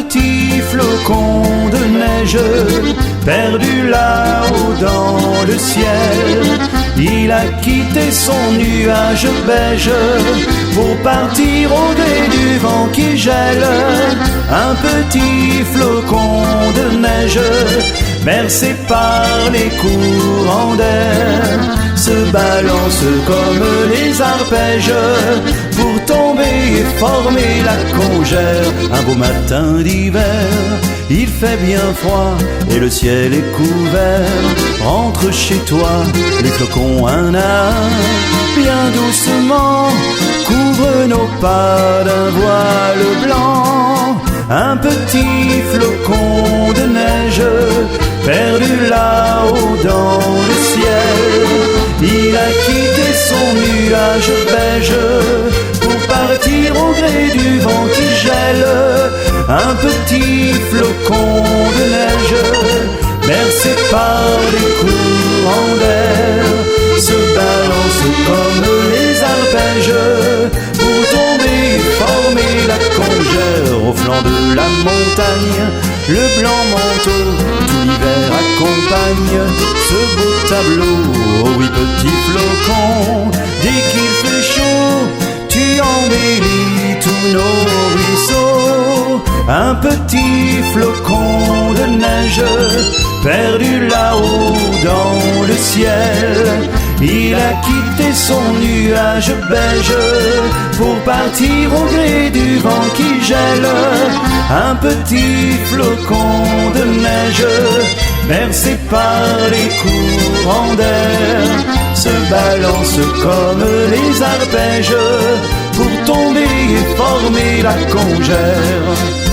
petit flocon de neige, perdu là-haut dans le ciel. Il a quitté son nuage beige pour partir au gré du vent qui gèle. Un petit flocon de neige, bercé par les courants d'air, se balance comme les arpèges pour tomber et former la congère. Un beau matin d'hiver, il fait bien froid et le ciel est couvert. Rentre chez toi, les flocons un à un, bien doucement, couvre nos pas d'un voile blanc. Un petit flocon de neige, perdu là-haut dans le ciel. Il a quitté son nuage beige pour partir au gré du vent qui gèle. Un petit flocon de neige, bercé par les courants d'air, se balance comme les arpèges pour tomber et former la congère. Au flanc de la montagne, le blanc manteau tout l'hiver accompagne ce beau tableau. Oh oui, petit flocon, dès qu'il fait chaud, tu embellis tous nos ruisseaux. Un petit flocon de neige, perdu là-haut dans le ciel. Il a quitté son nuage beige pour partir au gré du vent qui gèle. Un petit flocon de neige, bercé par les courants d'air, se balance comme les arpèges pour tomber et former la congère.